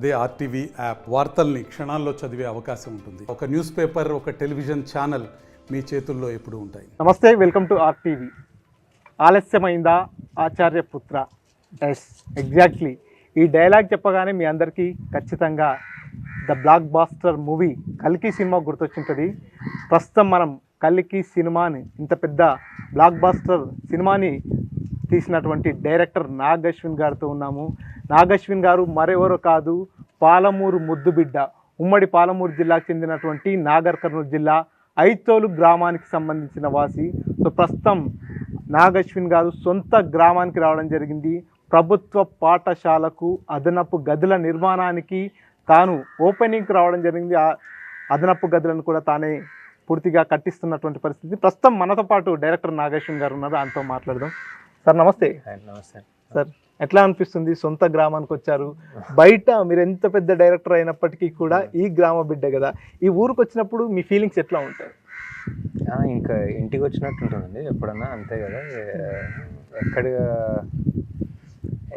అదే RTV app వార్తల్ని క్షణాల్లో చదివే అవకాశం ఉంటుంది. ఒక న్యూస్ పేపర్, ఒక టెలివిజన్ ఛానల్ మీ చేతుల్లో ఎప్పుడూ ఉంటాయి. నమస్తే, వెల్కమ్ టు ఆర్టీవీ. ఆలస్యమైందా ఆచార్యపుత్ర? Yes, exactly. ఈ డైలాగ్ చెప్పగానే మీ అందరికీ ఖచ్చితంగా ద బ్లాక్ బాస్టర్ మూవీ కల్కి సినిమా గుర్తొచ్చుంటుంది. ప్రస్తుతం మనం కల్కి సినిమాని, ఇంత పెద్ద బ్లాక్ బాస్టర్ సినిమాని తీసినటువంటి డైరెక్టర్ నాగ్ అశ్విన్ గారితో ఉన్నాము. నాగ్ అశ్విన్ గారు మరెవరో కాదు, పాలమూరు ముద్దుబిడ్డ, ఉమ్మడి పాలమూరు జిల్లాకు చెందినటువంటి నాగర్ కర్నూలు జిల్లా ఐతోలు గ్రామానికి సంబంధించిన వాసి. సో ప్రస్తుతం నాగ్ అశ్విన్ గారు సొంత గ్రామానికి రావడం జరిగింది. ప్రభుత్వ పాఠశాలకు అదనపు గదుల నిర్మాణానికి తాను ఓపెనింగ్కి రావడం జరిగింది. ఆ అదనపు గదులను కూడా తానే పూర్తిగా కట్టిస్తున్నటువంటి పరిస్థితి. ప్రస్తుతం మనతో పాటు డైరెక్టర్ నాగ్ అశ్విన్ గారు ఉన్నారు, ఆయనతో మాట్లాడదాం. సార్ నమస్తే. నమస్తే సార్, ఎట్లా అనిపిస్తుంది? సొంత గ్రామానికి వచ్చారు. బయట మీరు ఎంత పెద్ద డైరెక్టర్ అయినప్పటికీ కూడా ఈ గ్రామ బిడ్డ కదా, ఈ ఊరికి వచ్చినప్పుడు మీ ఫీలింగ్స్ ఎట్లా ఉంటాయి? ఇంకా ఇంటికి వచ్చినట్టు ఉంటుందండి ఎప్పుడన్నా, అంతే కదా.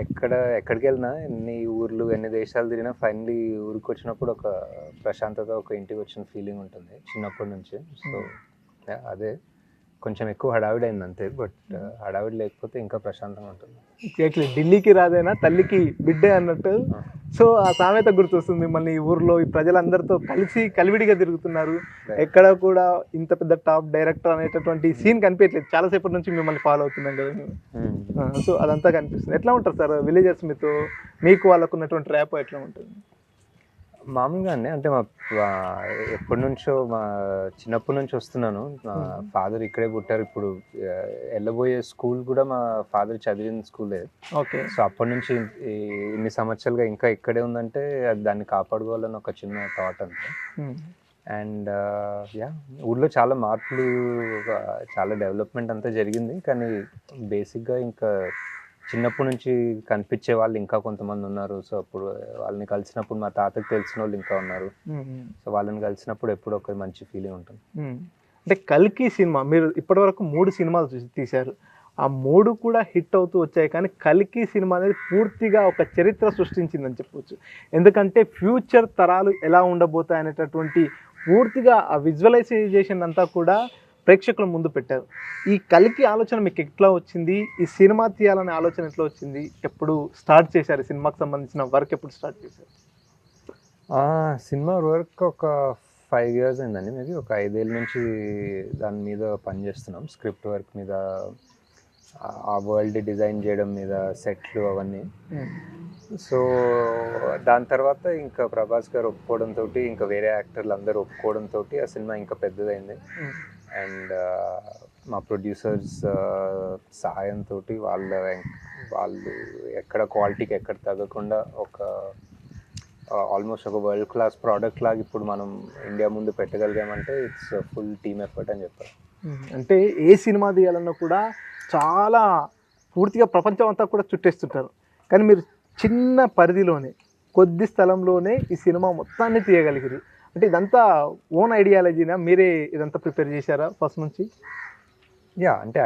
ఎక్కడికి వెళ్ళినా, ఎన్ని ఊర్లు ఎన్ని దేశాలు తిరిగినా ఫైనలీ ఊరికి వచ్చినప్పుడు ఒక ప్రశాంతత, ఒక ఇంటికి వచ్చిన ఫీలింగ్ ఉంటుంది చిన్నప్పటి నుంచి. సో అదే కొంచెం ఎక్కువ హడావిడి అయింది అంతే, బట్ హడావిడి లేకపోతే ఇంకా ప్రశాంతంగా ఉంటుంది. ఎగ్జాక్ట్లీ, ఢిల్లీకి రాదైనా తల్లికి బిడ్డే అన్నట్టు. సో ఆ సామెత గుర్తొస్తుంది. మళ్ళీ ఈ ఊర్లో ఈ ప్రజలందరితో కలిసి కలివిడిగా తిరుగుతున్నారు. ఎక్కడ కూడా ఇంత పెద్ద టాప్ డైరెక్టర్ అనేటటువంటి సీన్ కనిపించట్లేదు. చాలాసేపటి నుంచి మిమ్మల్ని ఫాలో అవుతున్నాం కదా మేము. సో అదంతా కనిపిస్తుంది. ఎట్లా ఉంటారు సార్ విలేజర్స్ మీతో? మీకు వాళ్ళకు ఉన్నటువంటి ర్యాప్ ఎట్లా ఉంటుంది? మామూలుగా అండి, అంటే ఎప్పటి నుంచో చిన్నప్పటి నుంచి వస్తున్నాను. మా ఫాదర్ ఇక్కడే పుట్టారు. ఇప్పుడు వెళ్ళబోయే స్కూల్ కూడా మా ఫాదర్ చదివిన స్కూలే. ఓకే. సో అప్పటి నుంచి ఇన్ని సంవత్సరాలుగా ఇంకా ఇక్కడే ఉందంటే అది దాన్ని కాపాడుకోవాలని ఒక చిన్న థాట్ అంతే. అండ్ ఊళ్ళో చాలా మార్పులు, చాలా డెవలప్మెంట్ అంతా జరిగింది. కానీ బేసిక్గా ఇంకా చిన్నప్పటి నుంచి కనిపించే వాళ్ళు ఇంకా కొంతమంది ఉన్నారు. సో అప్పుడు వాళ్ళని కలిసినప్పుడు మా తాతకి తెలిసిన వాళ్ళు ఇంకా ఉన్నారు. సో వాళ్ళని కలిసినప్పుడు ఎప్పుడు ఒక మంచి ఫీలింగ్ ఉంటుంది. అంటే కల్కి సినిమా మీరు ఇప్పటివరకు 3 సినిమాలు తీశారు. ఆ 3 కూడా హిట్ అవుతూ వచ్చాయి. కానీ కల్కి సినిమా అనేది పూర్తిగా ఒక చరిత్ర సృష్టించిందని చెప్పవచ్చు. ఎందుకంటే ఫ్యూచర్ తరాలు ఎలా ఉండబోతాయి అనేటటువంటి పూర్తిగా ఆ విజువలైజేషన్ అంతా కూడా ప్రేక్షకుల ముందు పెట్టారు. ఈ కల్కి ఆలోచన మీకు ఎట్లా వచ్చింది? ఈ సినిమా తీయాలనే ఆలోచన ఎట్లా వచ్చింది? ఎప్పుడు స్టార్ట్ చేశారు? సినిమాకి సంబంధించిన వర్క్ ఎప్పుడు స్టార్ట్ చేశారు? సినిమా వర్క్ ఒక 5 years అయిందండి. మేబీ ఒక 5 ఏళ్ళ నుంచి దాని మీద పనిచేస్తున్నాం. స్క్రిప్ట్ వర్క్ మీద, ఆ వరల్డ్ డిజైన్ చేయడం మీద, సెట్లు అవన్నీ. సో దాని తర్వాత ఇంకా ప్రభాస్ గారు ఒప్పుకోవడంతో, ఇంకా వేరే యాక్టర్లు అందరూ ఒప్పుకోవడంతో ఆ సినిమా ఇంకా పెద్దదైంది. అండ్ మా ప్రొడ్యూసర్స్ సహాయంతో వాళ్ళు ఎక్కడ క్వాలిటీకి ఎక్కడ తగ్గకుండా ఒక ఆల్మోస్ట్ ఒక వరల్డ్ క్లాస్ ప్రోడక్ట్ లాగా ఇప్పుడు మనం ఇండియా ముందు పెట్టగలిగామంటే ఇట్స్ ఫుల్ టీమ్ ఎఫర్ట్ అని చెప్పారు. అంటే ఏ సినిమా తీయాలన్నా కూడా చాలా పూర్తిగా ప్రపంచం అంతా కూడా చుట్టేస్తుంటారు. కానీ మీరు చిన్న పరిధిలోనే, కొద్ది స్థలంలోనే ఈ సినిమా మొత్తాన్ని తీయగలిగారు. అంటే ఇదంతా ఓన్ ఐడియాలజీనా? మీరే ఇదంతా ప్రిపేర్ చేశారా ఫస్ట్ నుంచి? అంటే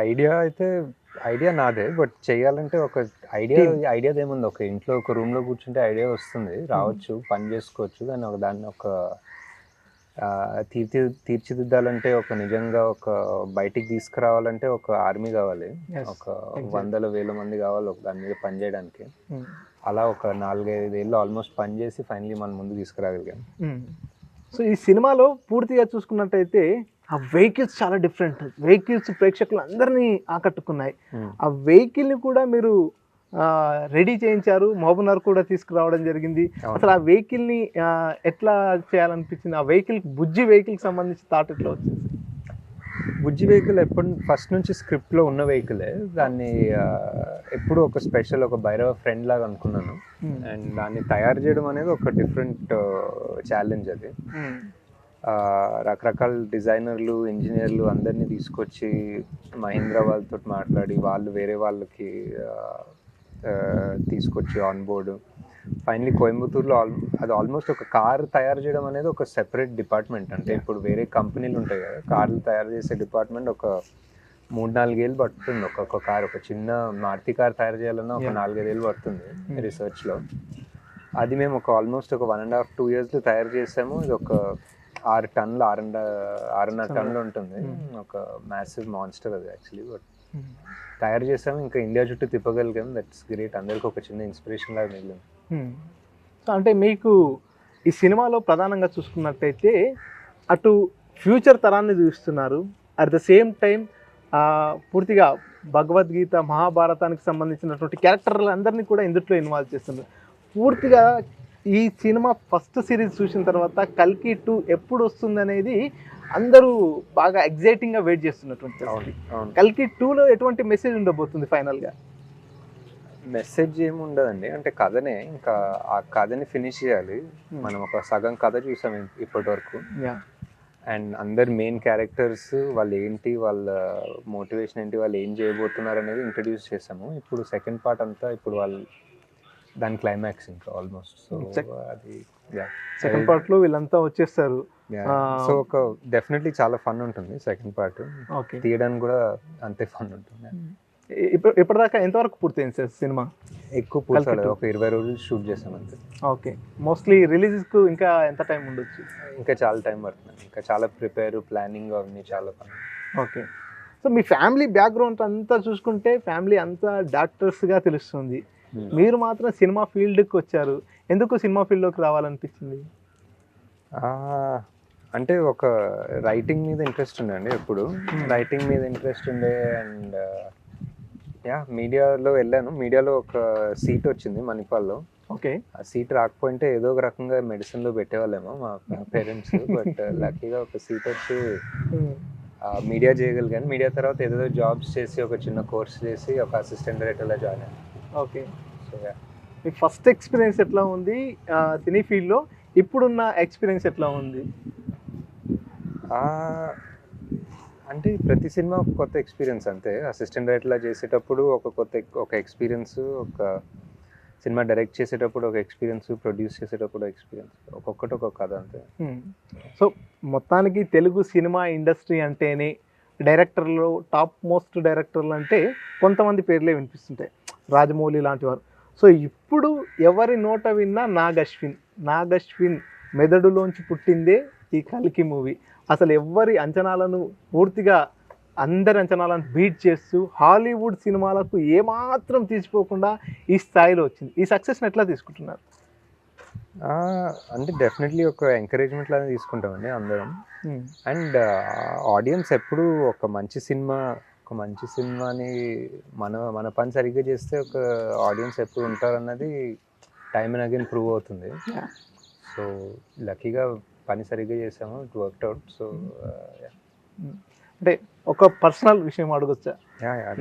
ఐడియా నాదే, బట్ చేయాలంటే ఒక ఐడియా ఏముంది, ఒక ఇంట్లో ఒక రూమ్లో కూర్చుంటే ఐడియా వస్తుంది, రావచ్చు, పని చేసుకోవచ్చు. కానీ దాన్ని ఒక తీర్చిదిద్దాలంటే, ఒక నిజంగా ఒక బయటికి తీసుకురావాలంటే ఒక ఆర్మీ కావాలి, ఒక 100,000 మంది కావాలి దాని మీద పని చేయడానికి. అలా ఒక 4-5 ఏళ్ళు ఆల్మోస్ట్ పని చేసి ఫైనలీ మనం ముందు తీసుకురాగలిగాం. సో ఈ సినిమాలో పూర్తిగా చూసుకున్నట్టయితే ఆ వెహికల్స్ చాలా డిఫరెంట్. వెహికల్స్ ప్రేక్షకులు అందరినీ ఆకట్టుకున్నాయి. ఆ వెహికల్ని కూడా మీరు రెడీ చేయించారు, మహబూబ్నగర్ కూడా తీసుకురావడం జరిగింది. అసలు ఆ వెహికల్ని ఎట్లా చేయాలనిపించింది? ఆ బుజ్జి వెహికల్కి సంబంధించి థాట్ ఎట్లా వచ్చింది? బుజ్జి వెహికల్ ఫస్ట్ నుంచి స్క్రిప్ట్లో ఉన్న వెహికలే. దాన్ని ఎప్పుడు ఒక స్పెషల్, ఒక భైరవ ఫ్రెండ్ లాగా అనుకున్నాను. అండ్ దాన్ని తయారు చేయడం అనేది ఒక డిఫరెంట్ ఛాలెంజ్. అది రకరకాల డిజైనర్లు, ఇంజనీర్లు అందరినీ తీసుకొచ్చి మహీంద్రా వాళ్ళతో మాట్లాడి, వాళ్ళు వేరే వాళ్ళకి తీసుకొచ్చి ఆన్ బోర్డు ఫైనలీ కోయంబత్తూరులో అది ఆల్మోస్ట్ ఒక కార్ తయారు చేయడం అనేది ఒక సెపరేట్ డిపార్ట్మెంట్. అంటే ఇప్పుడు వేరే కంపెనీలు ఉంటాయి కదా, కార్లు తయారు చేసే డిపార్ట్మెంట్ ఒక 3-4 ఏళ్ళు పడుతుంది. ఒక్కొక్క కార్, ఒక చిన్న మారుతి కార్ తయారు చేయాలన్నా ఒక 4-5 ఏళ్ళు పడుతుంది రీసెర్చ్లో. అది మేము ఆల్మోస్ట్ ఒక 1.5-2 yearsలో తయారు చేసాము. ఇది ఒక 6 టన్నులు 6.5 టన్నులు ఉంటుంది. ఒక మ్యాసివ్ మాన్స్టర్ అది యాక్చువల్లీ. బట్ తయారు చేసాము, ఇంకా ఇండియా చుట్టూ తిప్పగలిగాం. That's great. అందరికి ఒక చిన్న ఇన్స్పిరేషన్ లాగా మిగిలింది. సో అంటే మీకు ఈ సినిమాలో ప్రధానంగా చూసుకున్నట్టయితే అటు ఫ్యూచర్ తరాన్ని చూపిస్తున్నారు, అట్ ద సేమ్ టైం పూర్తిగా భగవద్గీత మహాభారతానికి సంబంధించినటువంటి క్యారెక్టర్లు అందరినీ కూడా ఇందులో ఇన్వాల్వ్ చేస్తున్నారు. పూర్తిగా ఈ సినిమా ఫస్ట్ సిరీస్ చూసిన తర్వాత కల్కి 2 ఎప్పుడు వస్తుంది అనేది అందరూ బాగా ఎగ్జైటింగ్గా వెయిట్ చేస్తున్నటువంటి. కల్కి 2లో ఎటువంటి మెసేజ్ ఉండబోతుంది ఫైనల్గా? మెసేజ్ ఏమి ఉండదండి, అంటే కథనే. ఇంకా ఆ కథని ఫినిష్ చేయాలి. మనం ఒక సగం కథ చూసాం ఇప్పటి వరకు. అండ్ అందరు మెయిన్ క్యారెక్టర్స్ వాళ్ళు ఏంటి, వాళ్ళ మోటివేషన్ ఏంటి, వాళ్ళు ఏం చేయబోతున్నారు అనేది ఇంట్రడ్యూస్ చేసాము. ఇప్పుడు సెకండ్ పార్ట్ అంతా ఇప్పుడు వాళ్ళు దాని క్లైమాక్స్ ఇంకా ఆల్మోస్ట్. సో అది సెకండ్ పార్ట్లో వీళ్ళంతా వచ్చేస్తారు. సో ఒక డెఫినెట్లీ చాలా ఫన్ ఉంటుంది సెకండ్ పార్ట్. తీయడానికి కూడా అంతే ఫన్ ఉంటుంది. ఇప్పటిదాకా ఎంతవరకు పూర్తయింది సార్ సినిమా? ఎక్కువ పూర్తి ఒక 20 రోజులు షూట్ చేసాం అంతే. ఓకే. మోస్ట్లీ రిలీజ్కు ఇంకా ఎంత టైం ఉండొచ్చు? ఇంకా చాలా టైం పడుతుంది. ఇంకా చాలా ప్లానింగ్ అవన్నీ చాలా పని. ఓకే. సో మీ ఫ్యామిలీ బ్యాక్గ్రౌండ్ అంతా చూసుకుంటే ఫ్యామిలీ అంతా డాక్టర్స్గా తెలుస్తుంది. మీరు మాత్రం సినిమా ఫీల్డ్కి వచ్చారు. ఎందుకు సినిమా ఫీల్డ్లోకి రావాలనిపించింది? అంటే ఒక రైటింగ్ మీద ఇంట్రెస్ట్ ఉండండి ఎప్పుడు. రైటింగ్ మీద ఇంట్రెస్ట్ ఉండే. అండ్ మీడియాలో వెళ్ళాను. మీడియాలో ఒక సీట్ వచ్చింది మణిపాల్లో. ఓకే. ఆ సీట్ రాకపోయింటే ఏదో ఒక రకంగా మెడిసిన్లో పెట్టేవాళ్ళేమో మా పేరెంట్స్. బట్ లక్కీగా ఒక సీట్ వచ్చి మీడియా చేయగలిగాను. మీడియా తర్వాత ఏదో జాబ్స్ చేసి ఒక చిన్న కోర్స్ చేసి ఒక అసిస్టెంట్ డైరెక్టర్లో జాయిన్ అయ్యాను. ఓకే. సో మీ ఫస్ట్ ఎక్స్పీరియన్స్ ఎట్లా ఉంది సినీ ఫీల్డ్లో? ఇప్పుడున్న ఎక్స్పీరియన్స్ ఎట్లా ఉంది? అంటే ప్రతి సినిమా ఒక కొత్త ఎక్స్పీరియన్స్ అంతే. అసిస్టెంట్ డైరెక్టర్లా చేసేటప్పుడు ఒక ఎక్స్పీరియన్స్, ఒక సినిమా డైరెక్ట్ చేసేటప్పుడు ఒక ఎక్స్పీరియన్స్, ప్రొడ్యూస్ చేసేటప్పుడు ఎక్స్పీరియన్స్, ఒక్కొక్కటి ఒక్కొక్క కథ అంతే. సో మొత్తానికి తెలుగు సినిమా ఇండస్ట్రీ అంటేనే డైరెక్టర్లు, టాప్ మోస్ట్ డైరెక్టర్లు అంటే కొంతమంది పేర్లే వినిపిస్తుంటాయి, రాజమౌళి లాంటి వారు. సో ఇప్పుడు ఎవరి నోట విన్నా నాగశ్విన్ మెదడులోంచి పుట్టిందే ఈ కల్కి మూవీ. అసలు ఎవరి అంచనాలను పూర్తిగా అందరి అంచనాలను బీట్ చేస్తూ హాలీవుడ్ సినిమాలకు ఏమాత్రం తీసిపోకుండా ఈ స్థాయిలో వచ్చింది. ఈ సక్సెస్ని ఎట్లా తీసుకుంటున్నారు? అంటే డెఫినెట్లీ ఒక ఎంకరేజ్మెంట్ లాగా తీసుకుంటామండి అందరం. అండ్ ఆడియన్స్ ఎప్పుడు ఒక మంచి సినిమాని మన పని సరిగ్గా చేస్తే ఒక ఆడియన్స్ ఎప్పుడు ఉంటారన్నది టైమ్ అండ్ అగైన్ ప్రూవ్ అవుతుంది. సో లక్కీగా పని సరిగ్గా చేసాము, ఇట్ వర్క్డ్ అవుట్. సో అంటే ఒక పర్సనల్ విషయం అడగొచ్చా?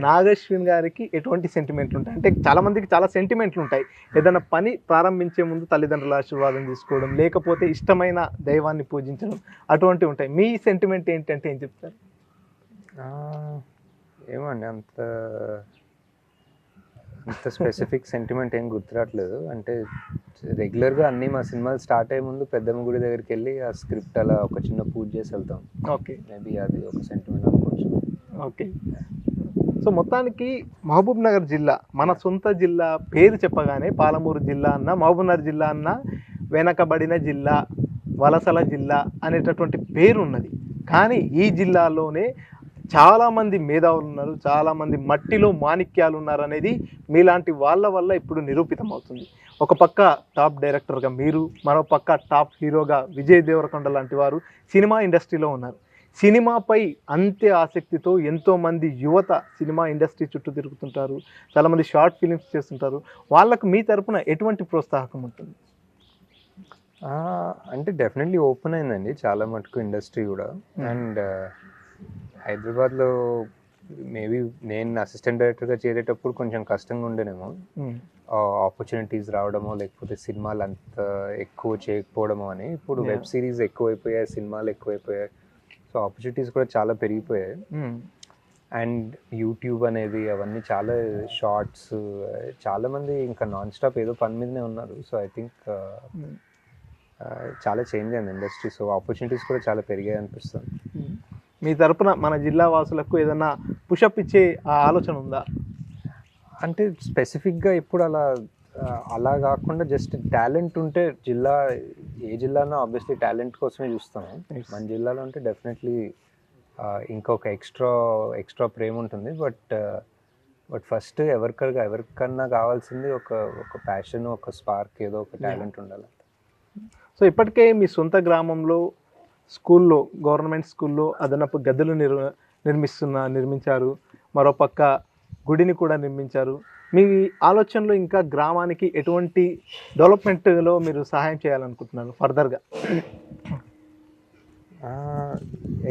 నాగశ్విన్ గారికి ఎటువంటి సెంటిమెంట్లు ఉంటాయి? అంటే చాలా మందికి చాలా సెంటిమెంట్లు ఉంటాయి. ఏదైనా పని ప్రారంభించే ముందు తల్లిదండ్రుల ఆశీర్వాదం తీసుకోవడం, లేకపోతే ఇష్టమైన దైవాన్ని పూజించడం, అటువంటివి ఉంటాయి. మీ సెంటిమెంట్ ఏంటంటే ఏం చెప్తారు? ఏమండి అంత స్పెసిఫిక్ సెంటిమెంట్ ఏం గుర్తురాట్లేదు. అంటే రెగ్యులర్గా అన్నీ మా సినిమాలు స్టార్ట్ అయ్యే ముందు పెద్దమ్మ గుడి దగ్గరికి వెళ్ళి ఆ స్క్రిప్ట్ అలా ఒక చిన్న పూజ చేసి వెళ్తాం. ఓకే. మేబీ అది ఒక సెంటిమెంట్ అనుకోవచ్చు. ఓకే. సో మొత్తానికి మహబూబ్ నగర్ జిల్లా, మన సొంత జిల్లా పేరు చెప్పగానే పాలమూరు జిల్లా అన్న, మహబూబ్ నగర్ జిల్లా అన్న వెనకబడిన జిల్లా, వలసల జిల్లా అనేటటువంటి పేరు ఉన్నది. కానీ ఈ జిల్లాలోనే చాలామంది మేధావులు ఉన్నారు, చాలామంది మట్టిలో మాణిక్యాలు ఉన్నారు అనేది మీలాంటి వాళ్ళ వల్ల ఇప్పుడు నిరూపితం అవుతుంది. ఒక పక్క టాప్ డైరెక్టర్గా మీరు, మరో పక్క టాప్ హీరోగా విజయ్ దేవరకొండ లాంటి వారు సినిమా ఇండస్ట్రీలో ఉన్నారు. సినిమాపై అంతే ఆసక్తితో ఎంతోమంది యువత సినిమా ఇండస్ట్రీ చుట్టూ తిరుగుతుంటారు, చాలామంది షార్ట్ ఫిలిమ్స్ చేస్తుంటారు. వాళ్ళకు మీ తరపున ఎటువంటి ప్రోత్సాహకం ఉంటుంది? అంటే డెఫినెట్లీ ఓపెన్ అయిందండి చాలా మటుకు ఇండస్ట్రీ కూడా. అండ్ హైదరాబాద్లో మేబీ నేను అసిస్టెంట్ డైరెక్టర్గా చేరేటప్పుడు కొంచెం కష్టంగా ఉండేనేమో, ఆపర్చునిటీస్ రావడమో లేకపోతే సినిమాలు అంత ఎక్కువ చేయకపోవడమో అని. ఇప్పుడు వెబ్ సిరీస్ ఎక్కువైపోయాయి, సినిమాలు ఎక్కువైపోయాయి, సో ఆపర్చునిటీస్ కూడా చాలా పెరిగిపోయాయి. అండ్ యూట్యూబ్ అనేది అవన్నీ చాలా షార్ట్స్, చాలామంది ఇంకా నాన్ స్టాప్ ఏదో పని మీదనే ఉన్నారు. సో ఐ థింక్ చాలా చేంజ్ అయింది ఇండస్ట్రీ. సో ఆపర్చునిటీస్ కూడా చాలా పెరిగాయి అనిపిస్తుంది. మీ తరపున మన జిల్లా వాసులకు ఏదైనా పుషప్ ఇచ్చే ఆలోచన ఉందా? అంటే స్పెసిఫిక్గా ఇప్పుడు అలా అలా కాకుండా జస్ట్ టాలెంట్ ఉంటే ఏ జిల్లానో ఆబ్వియస్లీ టాలెంట్ కోసమే చూస్తాము. మన జిల్లాలో ఉంటే డెఫినెట్లీ ఇంకొక ఎక్స్ట్రా ప్రేమ ఉంటుంది. బట్ ఫస్ట్ ఎవరికన్నా కావాల్సింది ఒక ప్యాషన్, ఒక స్పార్క్, ఏదో ఒక టాలెంట్ ఉండాలి. సో ఇప్పటికే మీ సొంత గ్రామంలో స్కూల్లో, గవర్నమెంట్ స్కూల్లో అదనపు గదులు నిర్మించారు. మరోపక్క గుడిని కూడా నిర్మించారు. మీ ఆలోచనలో ఇంకా గ్రామానికి ఎటువంటి డెవలప్మెంట్లో మీరు సహాయం చేయాలనుకుంటున్నారు ఫర్దర్గా?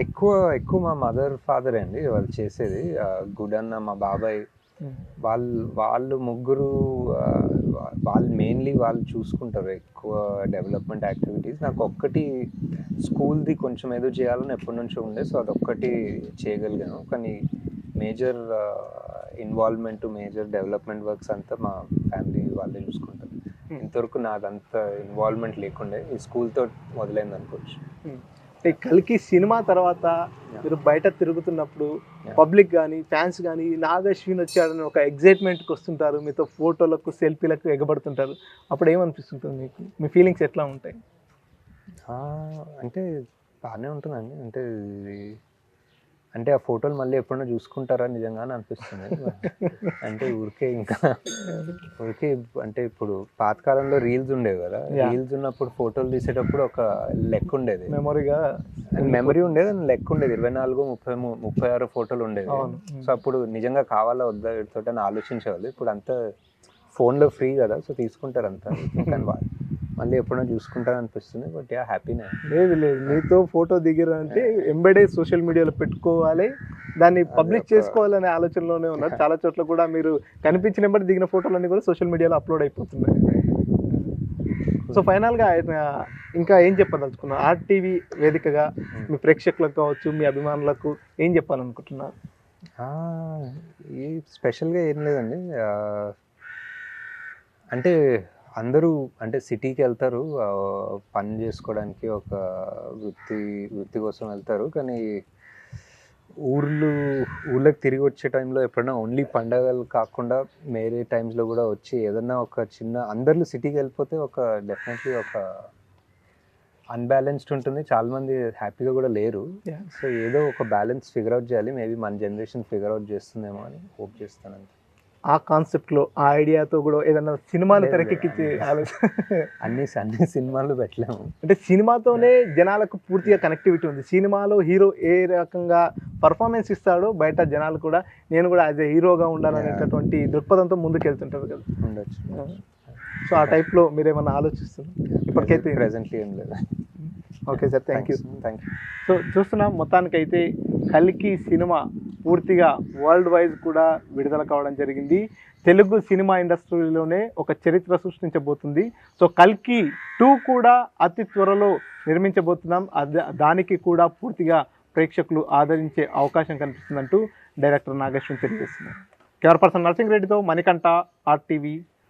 ఎక్కువ మా మదర్ ఫాదర్ అండి వాళ్ళు చేసేది. గుడన్న, మా బాబాయ్, వాళ్ళు ముగ్గురు వాళ్ళు చూసుకుంటారు ఎక్కువ డెవలప్మెంట్ యాక్టివిటీస్. నాకు ఒక్కటి స్కూల్ది కొంచెం ఏదో చేయాలని ఎప్పటి నుంచో ఉండే, సో అదొక్కటి చేయగలిగాను. కానీ major involvement, major development works అంతా మా ఫ్యామిలీ వాళ్ళే చూసుకుంటారు. ఇంతవరకు నాదంత ఇన్వాల్వ్మెంట్ లేకుండే, ఈ స్కూల్తో మొదలైంది అనుకోవచ్చు. కల్కి సినిమా తర్వాత మీరు బయట తిరుగుతున్నప్పుడు పబ్లిక్ కానీ ఫ్యాన్స్ కానీ నాగ్ అశ్విన్ వచ్చాడని ఒక ఎగ్జైట్మెంట్కి వస్తుంటారు, మీతో ఫోటోలకు సెల్ఫీలకు ఎగబడుతుంటారు. అప్పుడు ఏమనిపిస్తుంటుంది మీకు? మీ ఫీలింగ్స్ ఎట్లా ఉంటాయి? అంటే బాగానే ఉంటుందండి. అంటే ఆ ఫోటోలు మళ్ళీ ఎప్పుడైనా చూసుకుంటారా నిజంగా అని అనిపిస్తుంది. అంటే ఊరికే అంటే ఇప్పుడు పాతకాలంలో రీల్స్ ఉండేవి కదా, రీల్స్ ఉన్నప్పుడు ఫోటోలు తీసేటప్పుడు ఒక లెక్క ఉండేది, మెమరీ ఉండేది, లెక్క ఉండేది. 24-36 ఫోటోలు ఉండేది. సో అప్పుడు నిజంగా కావాలా వద్దా వీటితో అని ఆలోచించేవాళ్ళు. ఇప్పుడు అంతా ఫోన్లో ఫ్రీ కదా, సో తీసుకుంటారు అంతా. కానీ మళ్ళీ ఎప్పుడైనా చూసుకుంటాను అనిపిస్తుంది. బట్ హ్యాపీనే. లేదు మీతో ఫోటో దిగారంటే ఎంబడే సోషల్ మీడియాలో పెట్టుకోవాలి, దాన్ని పబ్లిష్ చేసుకోవాలనే ఆలోచనలోనే ఉన్నారు. చాలా చోట్ల కూడా మీరు కనిపించిన ఎంబడి దిగిన ఫోటోలన్నీ కూడా సోషల్ మీడియాలో అప్లోడ్ అయిపోతున్నాయి. సో ఫైనల్గా ఇంకా ఏం చెప్పదలుచుకున్నారు? RTV వేదికగా మీ ప్రేక్షకులకు కావచ్చు, మీ అభిమానులకు ఏం చెప్పాలనుకుంటున్నారు? స్పెషల్గా ఏం లేదండి. అంటే అందరూ సిటీకి వెళ్తారు పని చేసుకోవడానికి, ఒక వృత్తి కోసం వెళ్తారు. కానీ ఊళ్ళకి తిరిగి వచ్చే టైంలో ఎప్పుడైనా ఓన్లీ పండగలు కాకుండా వేరే టైమ్స్లో కూడా వచ్చి ఏదన్నా ఒక అందరూ సిటీకి వెళ్ళిపోతే డెఫినెట్లీ ఒక అన్బ్యాలెన్స్డ్ ఉంటుంది. చాలామంది హ్యాపీగా కూడా లేరు. సో ఏదో ఒక బ్యాలెన్స్ ఫిగర్ అవుట్ చేయాలి. మేబీ మన జనరేషన్ ఫిగర్ అవుట్ చేస్తుందేమో అని హోప్ చేస్తాను. ఆ కాన్సెప్ట్లో, ఆ ఐడియాతో కూడా ఏదన్నా సినిమాలు తెరకెక్కించే ఆలోచన? అన్ని సినిమాలు పెట్టలేము. అంటే సినిమాతోనే జనాలకు పూర్తిగా కనెక్టివిటీ ఉంది. సినిమాలో హీరో ఏ రకంగా పర్ఫార్మెన్స్ ఇస్తాడో బయట జనాలు కూడా నేను కూడా యాజ్ ఏ హీరోగా ఉండాలనేటటువంటి దృక్పథంతో ముందుకు వెళ్తుంటారు కదా. ఉండొచ్చు. సో ఆ టైప్లో మీరు ఏమన్నా ఆలోచిస్తున్నారు? ఇప్పటికైతే ప్రెజెంట్లీ ఏం లేదు. Okay sir, thank you. Thank you. So చూస్తున్నాం, మొత్తానికైతే కల్కి సినిమా పూర్తిగా వరల్డ్ వైజ్ కూడా విడుదల కావడం జరిగింది. తెలుగు సినిమా ఇండస్ట్రీలోనే ఒక చరిత్ర సృష్టించబోతుంది. సో కల్కి 2 కూడా అతి త్వరలో నిర్మించబోతున్నాం. దానికి కూడా పూర్తిగా ప్రేక్షకులు ఆదరించే అవకాశం కనిపిస్తుందంటూ డైరెక్టర్ నాగ్ అశ్విన్ తెలియజేస్తున్నారు. కెమెరా పర్సన్ నర్సింగ్ రెడ్డితో మణికంఠ, RTV,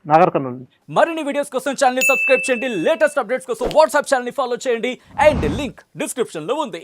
నాగర్ కర్నూలు నుంచి. మరిన్ని వీడియోస్ కోసం ఛానల్ ని సబ్స్క్రైబ్ చేయండి. లేటెస్ట్ అప్డేట్స్ కోసం వాట్సాప్ ఛానల్ ని ఫాలో చేయండి. అండ్ లింక్ డిస్క్రిప్షన్ లో ఉంది.